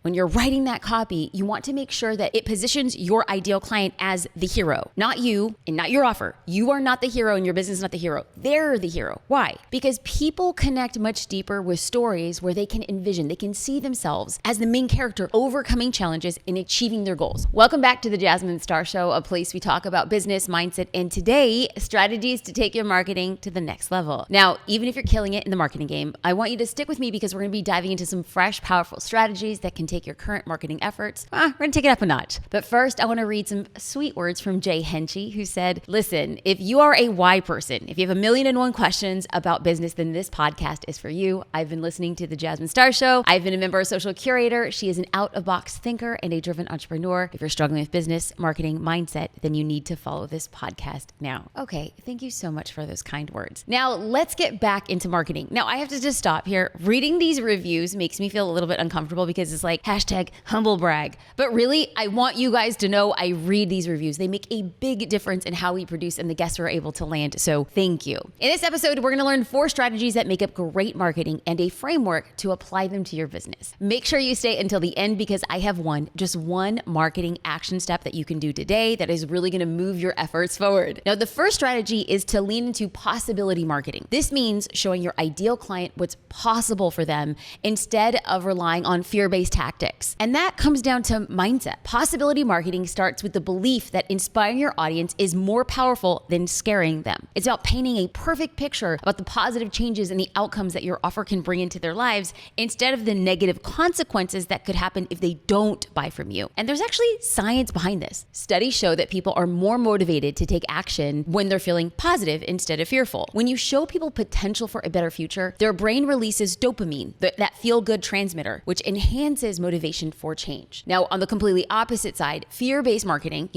When you're writing that copy, you want to make sure that it positions your ideal client as the hero, not you and not your offer. You are not the hero and your business is not the hero. They're the hero. Why? Because people connect much deeper with stories where they can envision, they can see themselves as the main character overcoming challenges and achieving their goals. Welcome back to the Jasmine Star Show, a place we talk about business, mindset, and today, strategies to take your marketing to the next level. Now, even if you're killing it in the marketing game, I want you to stick with me because we're going to be diving into some fresh, powerful strategies that can take your current marketing efforts. We're going to take it up a notch. But first, I want to read some sweet words from Jay Henchy, who said, listen, if you are a why person, if you have 1,000,001 questions about business, then this podcast is for you. I've been listening to the Jasmine Star Show. I've been a member of Social Curator. She is an out-of-box thinker and a driven entrepreneur. If you're struggling with business, marketing, mindset, then you need to follow this podcast now. Okay, thank you so much for those kind words. Now, let's get back into marketing. Now, I have to just stop here. Reading these reviews makes me feel a little bit uncomfortable because it's like hashtag humble brag. But really, I want you guys to know I read these reviews. They make a big difference in how we produce and the guests we're able to land. So thank you. In this episode, we're going to learn 4 strategies that make up great marketing and a framework to apply them to your business. Make sure you stay until the end because I have just one marketing action step that you can do today that is really going to move your efforts forward. Now, the first strategy is to lean into possibility marketing. This means showing your ideal client what's possible for them instead of relying on fear-based tactics. And that comes down to mindset. Possibility marketing starts with the belief that inspiring your audience is more powerful than scaring them. It's about painting a perfect picture about the positive changes and the outcomes that your offer can bring into their lives instead of the negative consequences that could happen if they don't buy from you. And there's actually science behind this. Studies show that people are more motivated to take action when they're feeling positive instead of fearful. When you show people potential for a better future, their brain releases dopamine, that feel-good transmitter, which enhances motivation for change. Now, on the completely opposite side, fear-based marketing,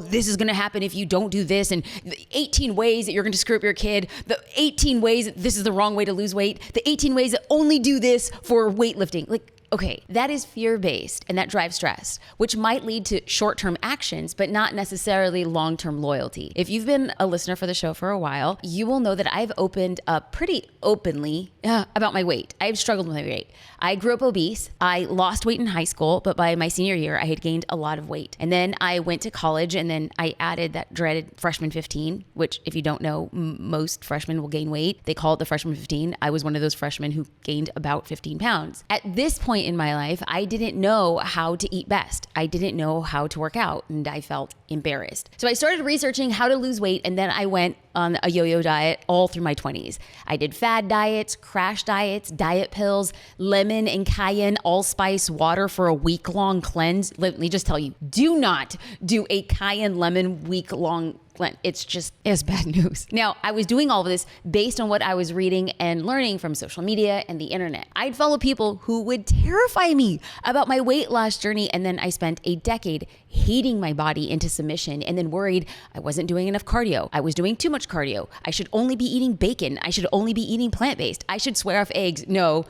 this is going to happen if you don't do this, and the 18 ways that you're going to screw up your kid, the 18 ways that this is the wrong way to lose weight, the 18 ways that only do this for weightlifting. Okay, that is fear-based and that drives stress, which might lead to short-term actions, but not necessarily long-term loyalty. If you've been a listener for the show for a while, you will know that I've opened up pretty openly about my weight. I've struggled with my weight. I grew up obese. I lost weight in high school, but by my senior year, I had gained a lot of weight. And then I went to college and then I added that dreaded freshman 15, which if you don't know, most freshmen will gain weight. They call it the freshman 15. I was one of those freshmen who gained about 15 pounds. At this point in my life, I didn't know how to eat best. I didn't know how to work out and I felt embarrassed. So I started researching how to lose weight and then I went on a yo-yo diet all through my 20s. I did fad diets, crash diets, diet pills, lemon and cayenne allspice water for a week-long cleanse. Let me just tell you, do not do a cayenne lemon week-long it's bad news. Now, I was doing all of this based on what I was reading and learning from social media and the internet. I'd follow people who would terrify me about my weight loss journey. And then I spent a decade hating my body into submission and then worried I wasn't doing enough cardio. I was doing too much cardio. I should only be eating bacon. I should only be eating plant-based. I should swear off eggs. No,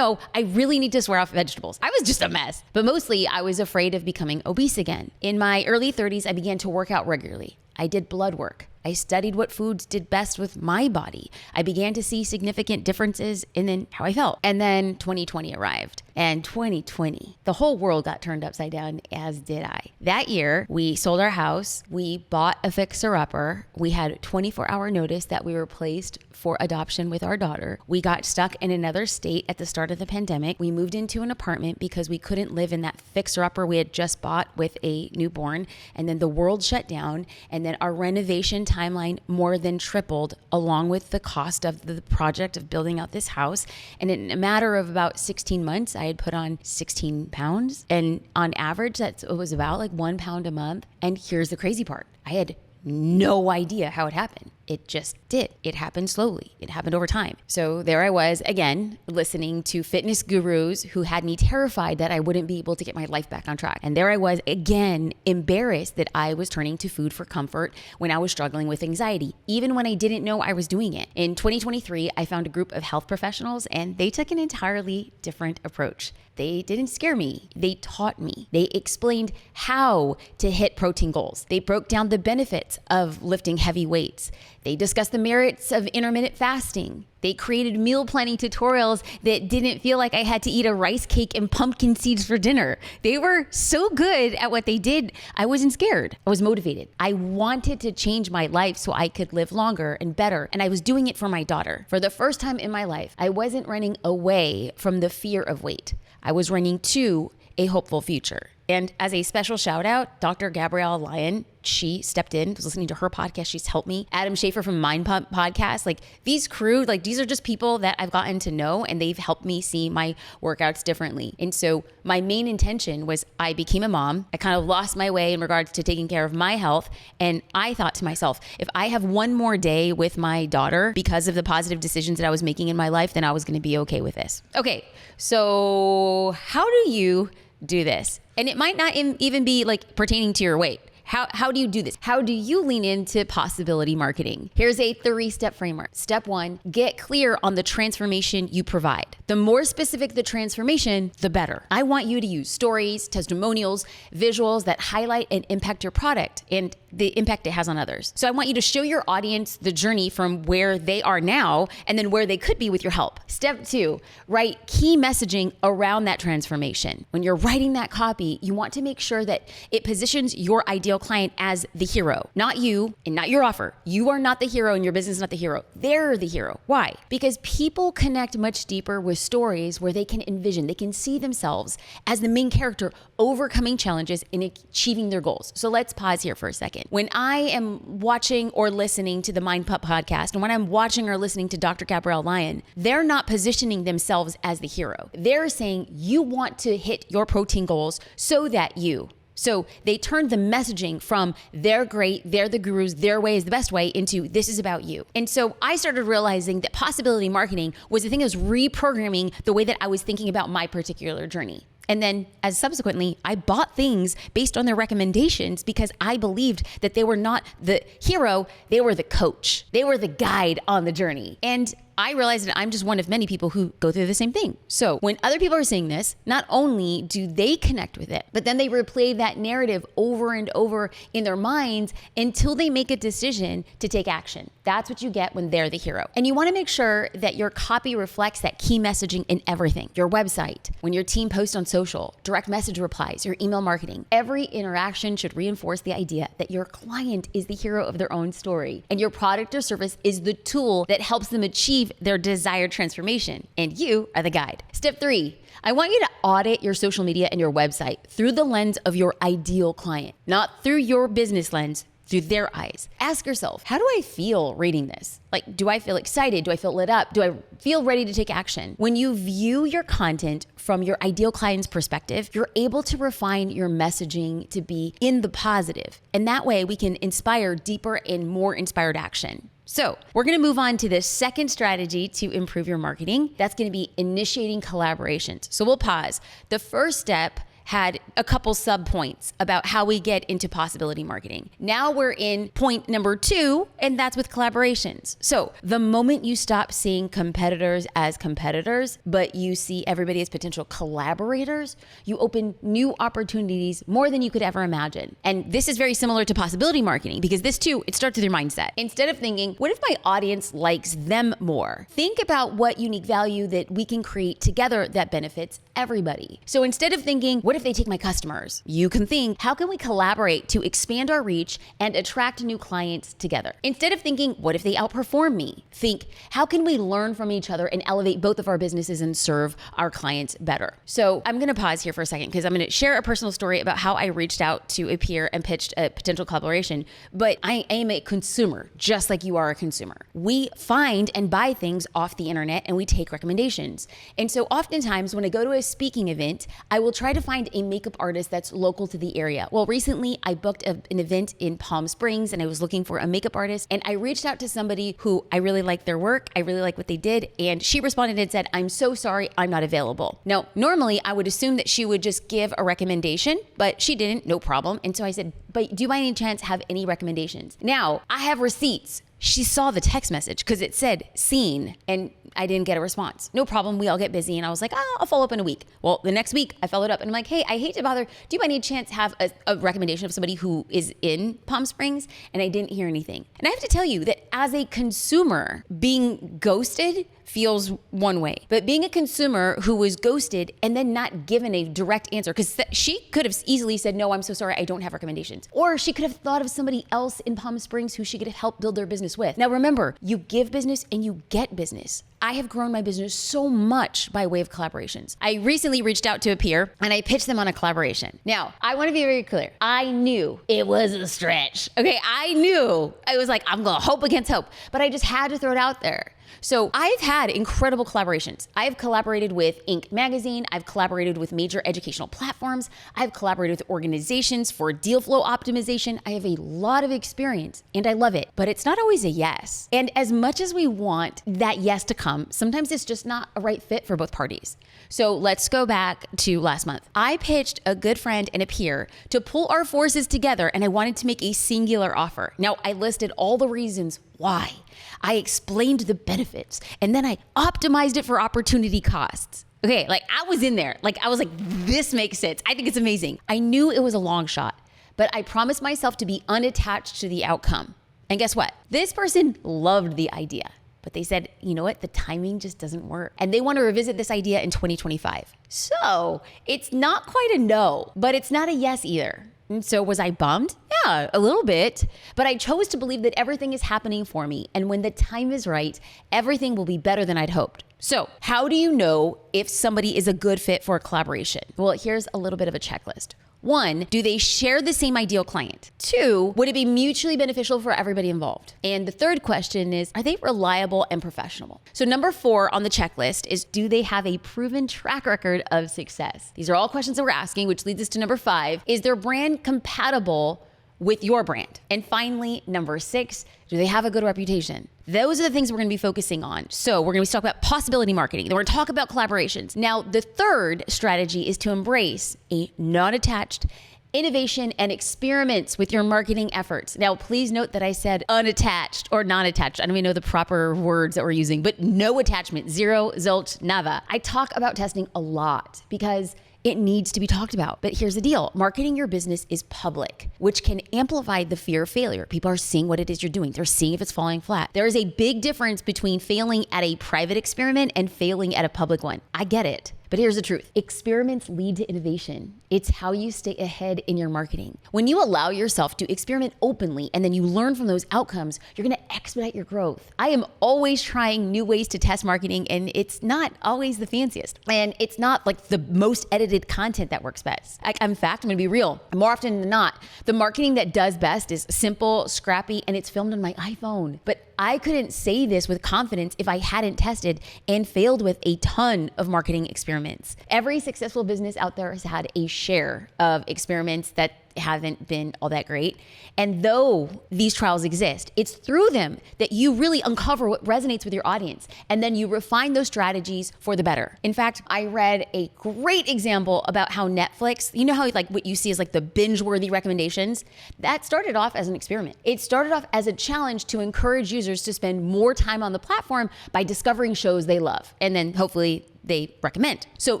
I really need to swear off vegetables. I was just a mess. But mostly I was afraid of becoming obese again. In my early 30s, I began to work out regularly. I did blood work. I studied what foods did best with my body. I began to see significant differences in then how I felt. And then 2020 arrived. And 2020, the whole world got turned upside down, as did I. That year, we sold our house. We bought a fixer-upper. We had 24-hour notice that we were placed for adoption with our daughter. We got stuck in another state at the start of the pandemic. We moved into an apartment because we couldn't live in that fixer-upper we had just bought with a newborn. And then the world shut down. And then our renovation timeline more than tripled along with the cost of the project of building out this house. And in a matter of about 16 months, I had put on 16 pounds. And on average, it was about like 1 pound a month. And here's the crazy part. I had no idea how it happened. It just did. It happened slowly. It happened over time. So there I was again, listening to fitness gurus who had me terrified that I wouldn't be able to get my life back on track. And there I was again, embarrassed that I was turning to food for comfort when I was struggling with anxiety, even when I didn't know I was doing it. In 2023, I found a group of health professionals and they took an entirely different approach. They didn't scare me. They taught me. They explained how to hit protein goals. They broke down the benefits of lifting heavy weights. They discussed the merits of intermittent fasting. They created meal planning tutorials that didn't feel like I had to eat a rice cake and pumpkin seeds for dinner. They were so good at what they did. I wasn't scared. I was motivated. I wanted to change my life so I could live longer and better. And I was doing it for my daughter. For the first time in my life, I wasn't running away from the fear of weight. I was running to a hopeful future. And as a special shout out, Dr. Gabrielle Lyon, she stepped in, was listening to her podcast. She's helped me. Adam Schaefer from Mind Pump podcast, like these crew, like these are just people that I've gotten to know and they've helped me see my workouts differently. And so my main intention was I became a mom. I kind of lost my way in regards to taking care of my health. And I thought to myself, if I have one more day with my daughter because of the positive decisions that I was making in my life, then I was going to be okay with this. Okay. So how do you do this? And it might not even be like pertaining to your weight. How do you do this? How do you lean into possibility marketing? Here's a 3-step framework. Step 1, get clear on the transformation you provide. The more specific the transformation, the better. I want you to use stories, testimonials, visuals that highlight and impact your product and the impact it has on others. So I want you to show your audience the journey from where they are now and then where they could be with your help. Step 2, write key messaging around that transformation. When you're writing that copy, you want to make sure that it positions your ideal client as the hero, not you and not your offer. You are not the hero and your business is not the hero. They're the hero. Why? Because people connect much deeper with stories where they can envision, they can see themselves as the main character overcoming challenges and achieving their goals. So let's pause here for a second. When I am watching or listening to the Mind Pump podcast, and when I'm watching or listening to Dr. Gabrielle Lyon, they're not positioning themselves as the hero. They're saying you want to hit your protein goals so that you. So they turned the messaging from they're great, they're the gurus, their way is the best way into this is about you. And so I started realizing that possibility marketing was the thing that was reprogramming the way that I was thinking about my particular journey. And then as subsequently, I bought things based on their recommendations because I believed that they were not the hero, they were the coach. They were the guide on the journey. And I realized that I'm just one of many people who go through the same thing. So when other people are seeing this, not only do they connect with it, but then they replay that narrative over and over in their minds until they make a decision to take action. That's what you get when they're the hero. And you want to make sure that your copy reflects that key messaging in everything. Your website, when your team posts on social, direct message replies, your email marketing. Every interaction should reinforce the idea that your client is the hero of their own story and your product or service is the tool that helps them achieve their desired transformation, and you are the guide. Step 3, I want you to audit your social media and your website through the lens of your ideal client, not through your business lens, through their eyes. Ask yourself, how do I feel reading this? Like, do I feel excited? Do I feel lit up? Do I feel ready to take action? When you view your content from your ideal client's perspective, you're able to refine your messaging to be in the positive. And that way we can inspire deeper and more inspired action. So we're going to move on to the second strategy to improve your marketing. That's going to be initiating collaborations. So we'll pause. The first step had a couple sub points about how we get into possibility marketing. Now we're in point number 2, and that's with collaborations. So the moment you stop seeing competitors as competitors, but you see everybody as potential collaborators, you open new opportunities more than you could ever imagine. And this is very similar to possibility marketing because this too, it starts with your mindset. Instead of thinking, what if my audience likes them more? Think about what unique value that we can create together that benefits everybody. So instead of thinking, what if they take my customers? You can think, how can we collaborate to expand our reach and attract new clients together? Instead of thinking, what if they outperform me? Think, how can we learn from each other and elevate both of our businesses and serve our clients better? So I'm going to pause here for a second because I'm going to share a personal story about how I reached out to a peer and pitched a potential collaboration. But I am a consumer, just like you are a consumer. We find and buy things off the internet and we take recommendations. And so oftentimes when I go to a speaking event, I will try to find a makeup artist that's local to the area. Well, recently I booked an event in Palm Springs and I was looking for a makeup artist and I reached out to somebody who I really liked their work. I really like what they did. And she responded and said, I'm so sorry, I'm not available. Now, normally I would assume that she would just give a recommendation, but she didn't, no problem. And so I said, but do you by any chance have any recommendations? Now I have receipts She saw the text message because it said seen, and I didn't get a response. No problem. We all get busy. And I was like, I'll follow up in a week. Well, the next week I followed up and I'm like, hey, I hate to bother. Do you by any chance have a recommendation of somebody who is in Palm Springs? And I didn't hear anything. And I have to tell you that as a consumer, being ghosted feels one way, but being a consumer who was ghosted and then not given a direct answer, because she could have easily said, no, I'm so sorry, I don't have recommendations. Or she could have thought of somebody else in Palm Springs who she could have helped build their business with. Now remember, you give business and you get business. I have grown my business so much by way of collaborations. I recently reached out to a peer and I pitched them on a collaboration. Now, I want to be very clear. I knew it was a stretch. Okay, I knew. I was like, I'm going to hope against hope, but I just had to throw it out there. So I've had incredible collaborations. I've collaborated with Inc. magazine. I've collaborated with major educational platforms. I've collaborated with organizations for deal flow optimization. I have a lot of experience and I love it, but it's not always a yes. And as much as we want that yes to come, sometimes it's just not a right fit for both parties. So let's go back to last month. I pitched a good friend and a peer to pull our forces together, and I wanted to make a singular offer. Now, I listed all the reasons why. I explained the benefits, and then I optimized it for opportunity costs. Okay, like I was in there. Like I was like, this makes sense. I think it's amazing. I knew it was a long shot, but I promised myself to be unattached to the outcome. And guess what? This person loved the idea. But they said, you know what? The timing just doesn't work. And they want to revisit this idea in 2025. So it's not quite a no, but it's not a yes either. And so was I bummed? Yeah, a little bit. But I chose to believe that everything is happening for me. And when the time is right, everything will be better than I'd hoped. So how do you know if somebody is a good fit for a collaboration? Well, here's a little bit of a checklist. 1, do they share the same ideal client? 2, would it be mutually beneficial for everybody involved? And the third question is, are they reliable and professional? So number 4 on the checklist is, do they have a proven track record of success? These are all questions that we're asking, which leads us to number 5. Is their brand compatible with your brand? And finally, number 6, do they have a good reputation? Those are the things we're going to be focusing on. So we're going to talk about possibility marketing. Then we're going to talk about collaborations. Now, the third strategy is to embrace a non-attached innovation and experiments with your marketing efforts. Now, please note that I said unattached or non-attached. I don't even know the proper words that we're using, but no attachment, zero, zilch, nada. I talk about testing a lot because it needs to be talked about. But here's the deal. Marketing your business is public, which can amplify the fear of failure. People are seeing what it is you're doing. They're seeing if it's falling flat. There is a big difference between failing at a private experiment and failing at a public one. I get it. But here's the truth. Experiments lead to innovation. It's how you stay ahead in your marketing. When you allow yourself to experiment openly and then you learn from those outcomes, you're going to expedite your growth. I am always trying new ways to test marketing, and it's not always the fanciest. And it's not like the most edited content that works best. In fact, I'm going to be real. More often than not, the marketing that does best is simple, scrappy, and it's filmed on my iPhone. But I couldn't say this with confidence if I hadn't tested and failed with a ton of marketing experiments. Every successful business out there has had a share of experiments that haven't been all that great. And though these trials exist, it's through them that you really uncover what resonates with your audience. And then you refine those strategies for the better. In fact, I read a great example about how Netflix, you know how like what you see is like the binge-worthy recommendations? That started off as an experiment. It started off as a challenge to encourage users to spend more time on the platform by discovering shows they love. And then hopefully they recommend. So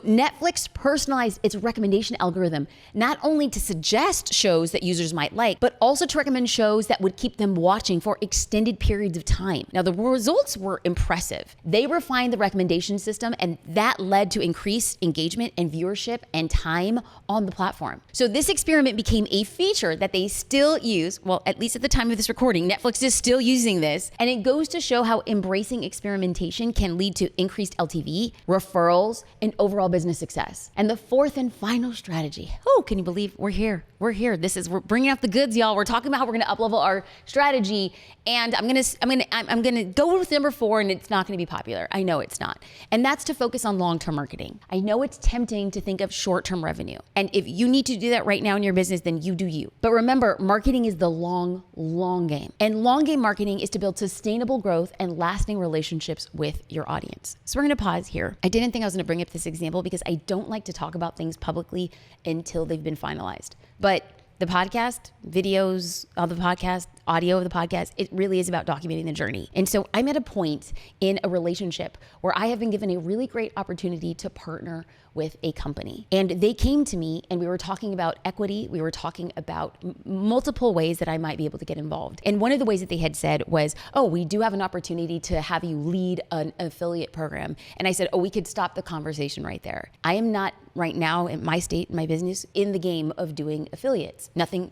Netflix personalized its recommendation algorithm, not only to suggest shows that users might like, but also to recommend shows that would keep them watching for extended periods of time. Now, the results were impressive. They refined the recommendation system, and that led to increased engagement and viewership and time on the platform. So this experiment became a feature that they still use, well, at least at the time of this recording, Netflix is still using this, and it goes to show how embracing experimentation can lead to increased LTV, referrals, and overall business success. And the fourth and final strategy. Oh, can you believe we're here? We're here. We're bringing out the goods, y'all. We're talking about how we're going to up-level our strategy. And I'm going to go with number 4, and it's not going to be popular. I know it's not. And that's to focus on long-term marketing. I know it's tempting to think of short-term revenue. And if you need to do that right now in your business, then you do you. But remember, marketing is the long game. And long game marketing is to build sustainable growth and lasting relationships with your audience. So we're going to pause here. I didn't think I was going to bring up this example because I don't like to talk about things publicly until they've been finalized. But the podcast, videos of the podcast, audio of the podcast, it really is about documenting the journey. And so I'm at a point in a relationship where I have been given a really great opportunity to partner with a company. And they came to me and we were talking about equity. We were talking about multiple ways that I might be able to get involved. And one of the ways that they had said was, oh, we do have an opportunity to have you lead an affiliate program. And I said, oh, we could stop the conversation right there. I am not right now in my state, my business, in the game of doing affiliates. Nothing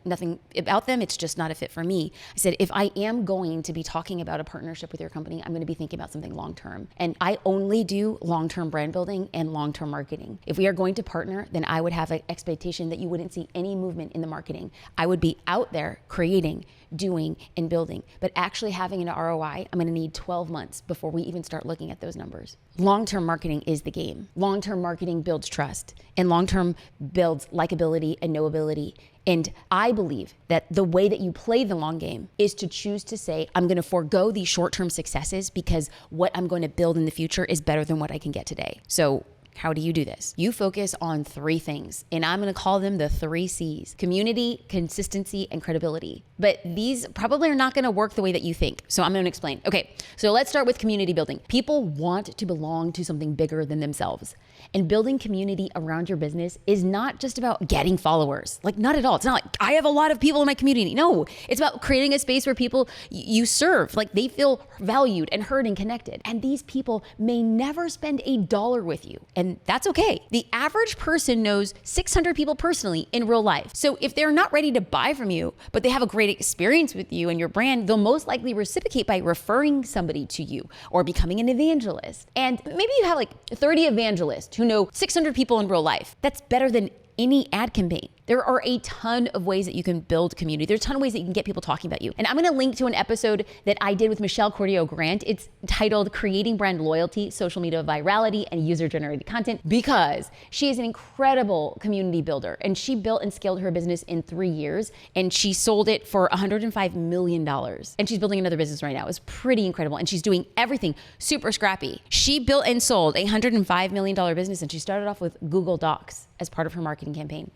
about them. It's just not a fit for me. I said, if I am going to be talking about a partnership with your company, I'm going to be thinking about something long-term. And I only do long-term brand building and long-term marketing. If we are going to partner, then I would have an expectation that you wouldn't see any movement in the marketing. I would be out there creating, doing, and building. But actually having an ROI, I'm going to need 12 months before we even start looking at those numbers. Long-term marketing is the game. Long-term marketing builds trust, and long-term builds likability and knowability. And I believe that the way that you play the long game is to choose to say, I'm going to forego these short-term successes because what I'm going to build in the future is better than what I can get today. So how do you do this? You focus on 3 things, and I'm going to call them the 3 C's: community, consistency, and credibility. But these probably are not going to work the way that you think. So I'm going to explain. Okay, so let's start with community building. People want to belong to something bigger than themselves. And building community around your business is not just about getting followers. Like, not at all. It's not like I have a lot of people in my community. No, it's about creating a space where people you serve, like they feel valued and heard and connected. And these people may never spend $1 with you. And that's okay. The average person knows 600 people personally in real life. So if they're not ready to buy from you, but they have a great experience with you and your brand, they'll most likely reciprocate by referring somebody to you or becoming an evangelist. And maybe you have like 30 evangelists who know 600 people in real life. That's better than any ad campaign. There are a ton of ways that you can build community. There's a ton of ways that you can get people talking about you. And I'm going to link to an episode that I did with Michelle Cordio Grant. It's titled Creating Brand Loyalty, Social Media Virality, and User-Generated Content, because she is an incredible community builder. And she built and scaled her business in 3 years, and she sold it for $105 million. And she's building another business right now. It's pretty incredible. And she's doing everything super scrappy. She built and sold a $105 million business, and she started off with Google Docs as part of her marketing campaign.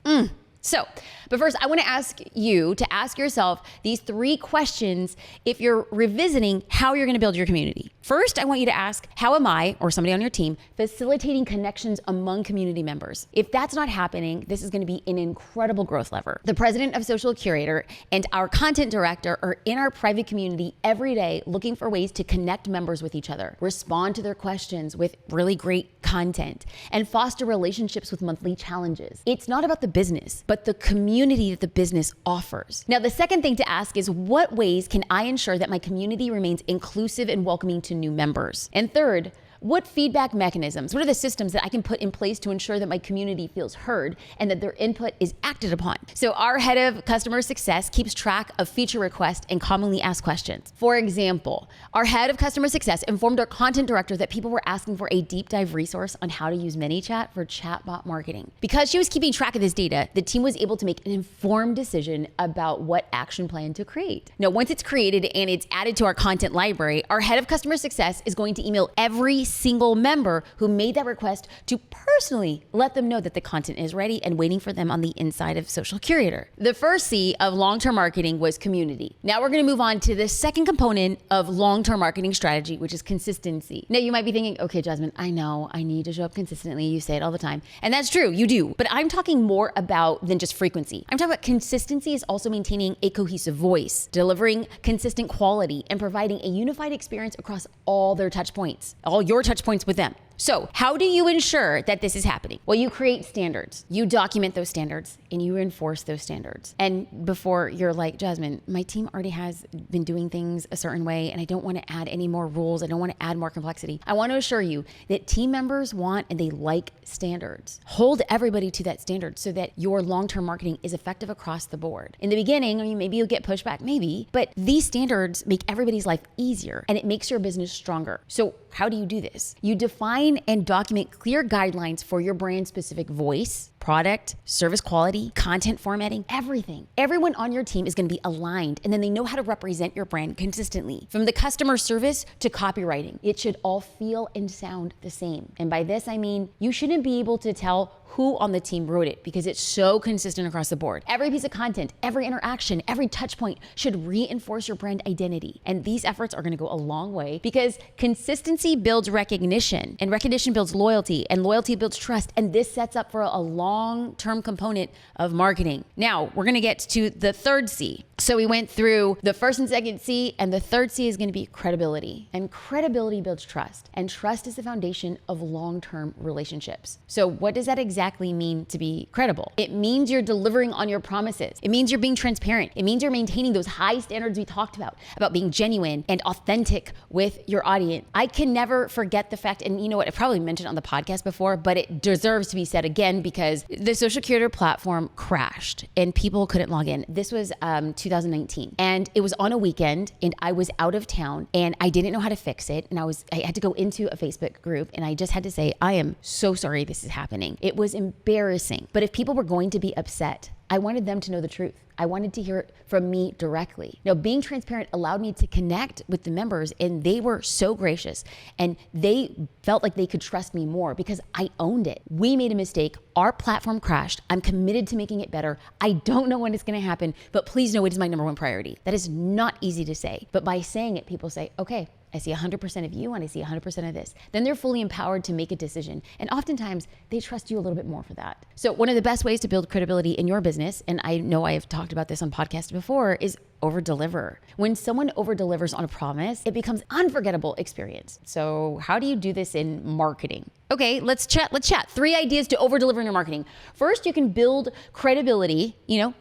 So, but first, I want to ask you to ask yourself these 3 questions if you're revisiting how you're going to build your community. First, I want you to ask, how am I, or somebody on your team, facilitating connections among community members? If that's not happening, this is going to be an incredible growth lever. The president of Social Curator and our content director are in our private community every day looking for ways to connect members with each other, respond to their questions with really great content, and foster relationships with monthly challenges. It's not about the business, but the community that the business offers. Now, the second thing to ask is, what ways can I ensure that my community remains inclusive and welcoming to new members? And third, what feedback mechanisms, what are the systems that I can put in place to ensure that my community feels heard and that their input is acted upon? So our head of customer success keeps track of feature requests and commonly asked questions. For example, our head of customer success informed our content director that people were asking for a deep dive resource on how to use ManyChat for chatbot marketing. Because she was keeping track of this data, the team was able to make an informed decision about what action plan to create. Now, once it's created and it's added to our content library, our head of customer success is going to email every single member who made that request to personally let them know that the content is ready and waiting for them on the inside of Social Curator. The first C of long-term marketing was community. Now we're going to move on to the second component of long-term marketing strategy, which is consistency. Now you might be thinking, okay, Jasmine, I know I need to show up consistently. You say it all the time. And that's true, you do. But I'm talking more about than just frequency. I'm talking about consistency is also maintaining a cohesive voice, delivering consistent quality, and providing a unified experience across all their touch points, all your touch points with them. So how do you ensure that this is happening? Well, you create standards, you document those standards, and you enforce those standards. And before you're like, Jasmine, my team already has been doing things a certain way, and I don't want to add any more rules. I don't want to add more complexity. I want to assure you that team members want and they like standards. Hold everybody to that standard so that your long-term marketing is effective across the board. In the beginning, I mean, maybe you'll get pushback, maybe, but these standards make everybody's life easier and it makes your business stronger. So how do you do this? You define and document clear guidelines for your brand specific voice, product, service quality, content formatting, everything. Everyone on your team is going to be aligned, and then they know how to represent your brand consistently. From the customer service to copywriting, it should all feel and sound the same. And by this, I mean, you shouldn't be able to tell who on the team wrote it because it's so consistent across the board. Every piece of content, every interaction, every touch point should reinforce your brand identity. And these efforts are gonna go a long way because consistency builds recognition, and recognition builds loyalty, and loyalty builds trust. And this sets up for a long-term component of marketing. Now, we're gonna get to the third C. So we went through the first and second C, and the third C is gonna be credibility. And credibility builds trust. And trust is the foundation of long-term relationships. So what does that exactly mean to be credible? It means you're delivering on your promises. It means you're being transparent. It means you're maintaining those high standards we talked about being genuine and authentic with your audience. I can never forget the fact, and you know what, I probably mentioned on the podcast before, but it deserves to be said again because the social curator platform crashed and people couldn't log in. This was 2019, and it was on a weekend, and I was out of town, and I didn't know how to fix it, and I had to go into a Facebook group, and I just had to say, I am so sorry this is happening. It was embarrassing, but if people were going to be upset, I wanted them to know the truth. I wanted to hear it from me directly. Now, being transparent allowed me to connect with the members, and they were so gracious, and they felt like they could trust me more because I owned it. We made a mistake. Our platform crashed. I'm committed to making it better. I don't know when it's gonna happen, but please know it is my number one priority. That is not easy to say, but by saying it, people say, okay, I see 100% of you and I see 100% of this. Then they're fully empowered to make a decision. And oftentimes they trust you a little bit more for that. So one of the best ways to build credibility in your business, and I know I have talked about this on podcasts before, is over-deliver. When someone over-delivers on a promise, it becomes an unforgettable experience. So how do you do this in marketing? Okay, let's chat. 3 ideas to over-deliver in your marketing. First, you can build credibility,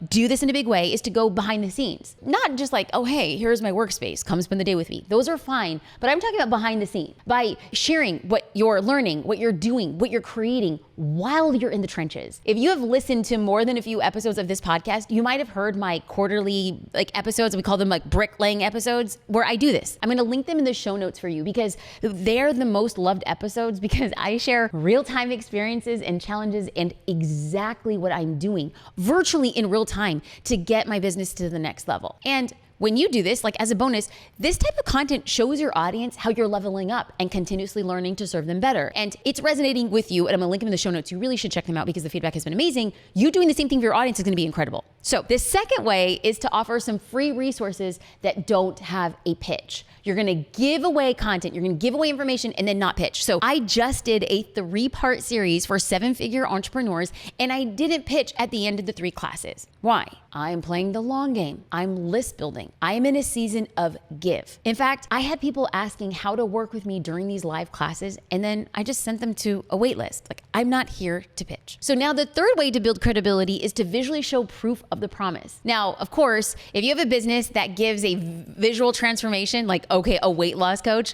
do this in a big way, is to go behind the scenes. Not just like, oh, hey, here's my workspace, come spend the day with me. Those are fine, but I'm talking about behind the scenes. By sharing what you're learning, what you're doing, what you're creating while you're in the trenches. If you have listened to more than a few episodes of this podcast, you might have heard my quarterly episodes, we call them bricklaying episodes, where I do this. I'm gonna link them in the show notes for you because they're the most loved episodes because I share real-time experiences and challenges and exactly what I'm doing virtually in real time to get my business to the next level. And when you do this, as a bonus, this type of content shows your audience how you're leveling up and continuously learning to serve them better. And it's resonating with you, and I'm gonna link them in the show notes. You really should check them out because the feedback has been amazing. You doing the same thing for your audience is gonna be incredible. So the second way is to offer some free resources that don't have a pitch. You're gonna give away content, you're gonna give away information and then not pitch. So I just did a 3-part series for 7-figure entrepreneurs, and I didn't pitch at the end of the 3 classes. Why? I'm playing the long game. I'm list building. I am in a season of give. In fact, I had people asking how to work with me during these live classes, and then I just sent them to a wait list. I'm not here to pitch. So now the third way to build credibility is to visually show proof of the promise. Now, of course, if you have a business that gives a visual transformation, okay, a weight loss coach,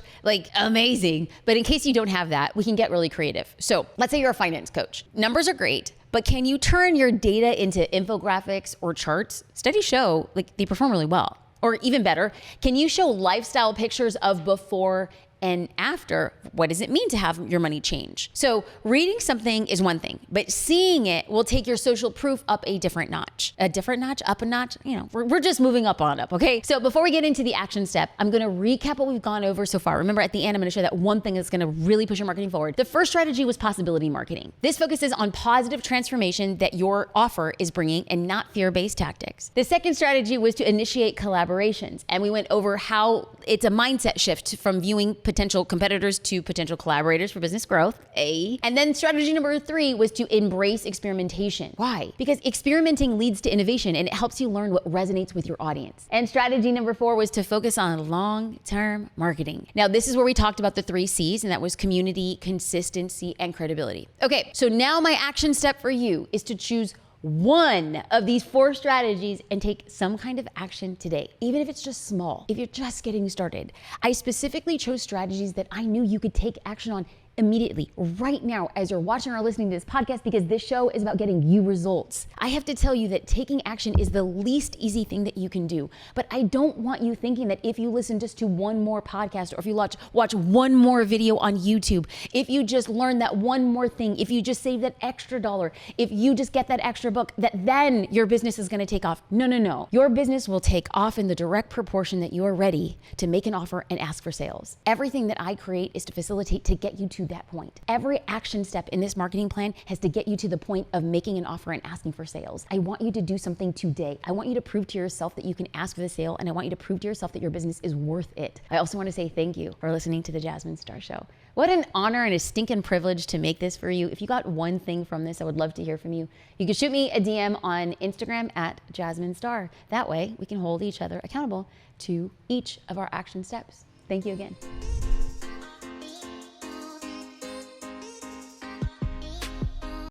amazing. But in case you don't have that, we can get really creative. So let's say you're a finance coach. Numbers are great, but can you turn your data into infographics or charts? Studies show they perform really well. Or even better, can you show lifestyle pictures of before and after? What does it mean to have your money change? So reading something is one thing, but seeing it will take your social proof up a different notch. A different notch, up a notch, we're just moving up on up, okay? So before we get into the action step, I'm gonna recap what we've gone over so far. Remember, at the end, I'm gonna share that one thing that's gonna really push your marketing forward. The first strategy was possibility marketing. This focuses on positive transformation that your offer is bringing and not fear-based tactics. The second strategy was to initiate collaborations, and we went over how it's a mindset shift from viewing potential competitors to potential collaborators for business growth. And then strategy number 3 was to embrace experimentation. Why? Because experimenting leads to innovation and it helps you learn what resonates with your audience. And strategy number 4 was to focus on long-term marketing. Now, this is where we talked about the 3 C's, and that was community, consistency, and credibility. Okay, so now my action step for you is to choose one of these 4 strategies and take some kind of action today, even if it's just small, if you're just getting started. I specifically chose strategies that I knew you could take action on immediately, right now, as you're watching or listening to this podcast, because this show is about getting you results. I have to tell you that taking action is the least easy thing that you can do. But I don't want you thinking that if you listen just to one more podcast, or if you watch one more video on YouTube, if you just learn that one more thing, if you just save that extra dollar, if you just get that extra book, that then your business is going to take off. No, no, no. Your business will take off in the direct proportion that you are ready to make an offer and ask for sales. Everything that I create is to facilitate to get you to that point. Every action step in this marketing plan has to get you to the point of making an offer and asking for sales. I want you to do something today. I want you to prove to yourself that you can ask for the sale, and I want you to prove to yourself that your business is worth it. I also want to say thank you for listening to the Jasmine Star Show. What an honor and a stinking privilege to make this for you. If you got one thing from this, I would love to hear from you. You can shoot me a DM on Instagram at Jasmine Star. That way we can hold each other accountable to each of our action steps. Thank you again.